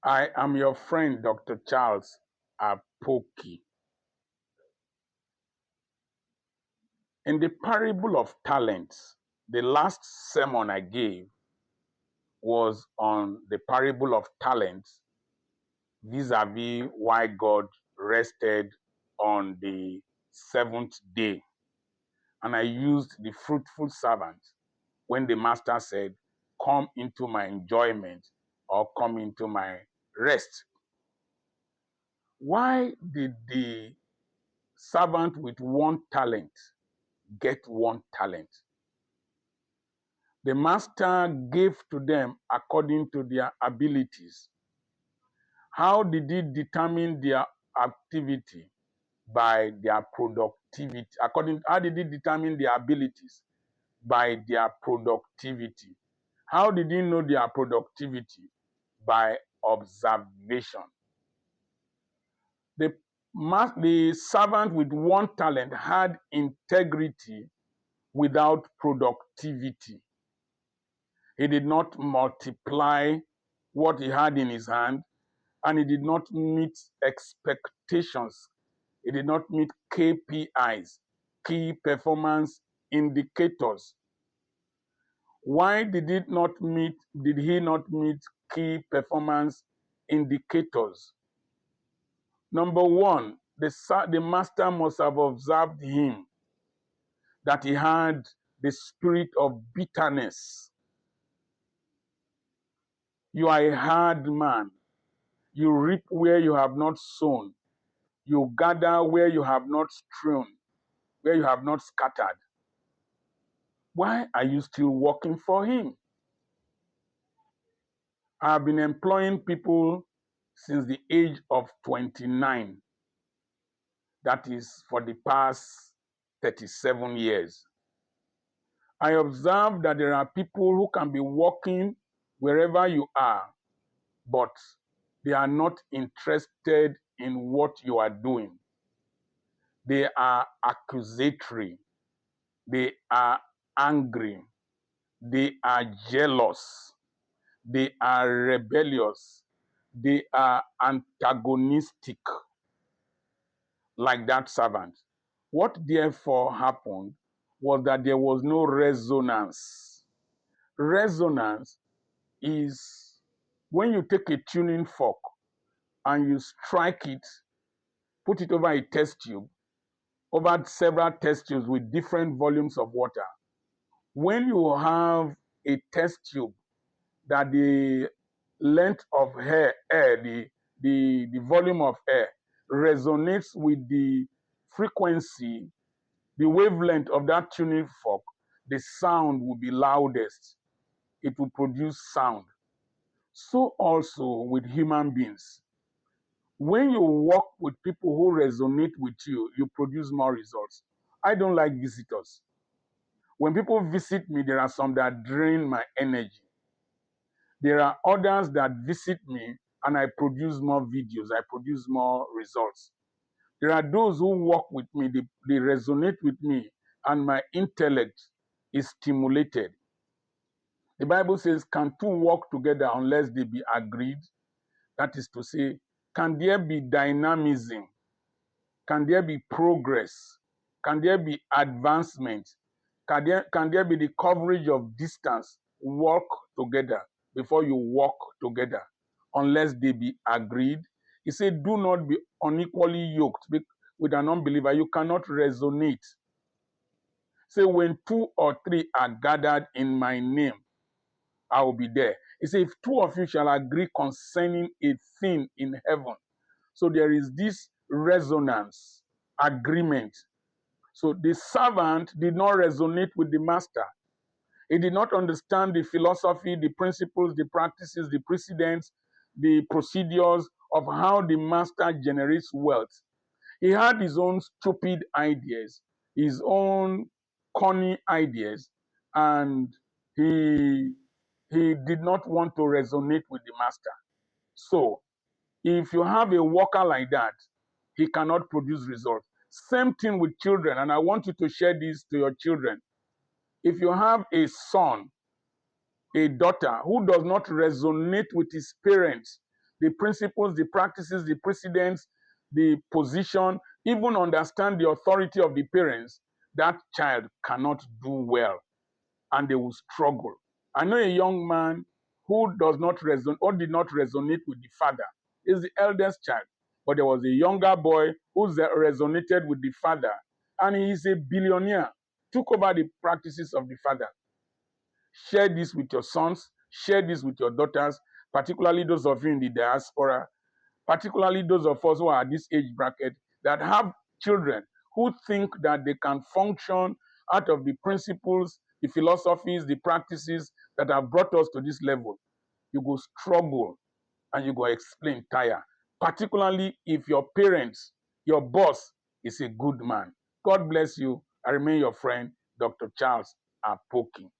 I am your friend, Dr. Charles Apoki. In the parable of talents, the last sermon I gave was on the parable of talents vis-a-vis why God rested on the seventh day. And I used the fruitful servant when the master said, "Come into my enjoyment," or "Come into my rest." Why did the servant with one talent get one talent? The master gave to them according to their abilities. How did he determine their activity? By their productivity. How did he determine their abilities? By their productivity. How did he know their productivity? By observation. The servant with one talent had integrity without productivity. He did not multiply what he had in his hand, and he did not meet expectations. He did not meet KPIs, key performance indicators. Why did he not meet key performance indicators? Number one, the master must have observed him that he had the spirit of bitterness. You are a hard man. You reap where you have not sown. You gather where you have not strewn, where you have not scattered. Why are you still working for him? I have been employing people since the age of 29. That is for the past 37 years. I observe that there are people who can be working wherever you are, but they are not interested in what you are doing. They are accusatory. They are angry. They are jealous. They are rebellious. They are antagonistic, like that servant. What therefore happened was that there was no resonance. Resonance is when you take a tuning fork and you strike it, put it over a test tube, over several test tubes with different volumes of water. When you have a test tube that the length of air, the volume of air resonates with the frequency, the wavelength of that tuning fork, the sound will be loudest. It will produce sound. So also with human beings. When you work with people who resonate with you, you produce more results. I don't like visitors. When people visit me, there are some that drain my energy. There are others that visit me and I produce more videos, I produce more results. There are those who work with me, they resonate with me, and my intellect is stimulated. The Bible says, "Can two work together unless they be agreed?" That is to say, can there be dynamism? Can there be progress? Can there be advancement? Can there be the coverage of distance? Work together before you walk together, unless they be agreed. He said, "Do not be unequally yoked with an unbeliever." You cannot resonate. Say, when two or three are gathered in my name, I will be there. He said, "If two of you shall agree concerning a thing in heaven." So there is this resonance, agreement. So the servant did not resonate with the master. He did not understand the philosophy, the principles, the practices, the precedents, the procedures of how the master generates wealth. He had his own stupid ideas, his own corny ideas, and he did not want to resonate with the master. So if you have a worker like that, he cannot produce results. Same thing with children, and I want you to share this to your children. If you have a son, a daughter who does not resonate with his parents, the principles, the practices, the precedents, the position, even understand the authority of the parents, that child cannot do well and they will struggle. I know a young man who does not resonate or did not resonate with the father. He's the eldest child, but there was a younger boy who resonated with the father, and he is a billionaire. Took over the practices of the father. Share this with your sons, share this with your daughters, particularly those of you in the diaspora, particularly those of us who are at this age bracket that have children who think that they can function out of the principles, the philosophies, the practices that have brought us to this level. You go struggle and you go explain tire, particularly if your parents, your boss is a good man. God bless you. I remain your friend, Dr. Charles Apoki.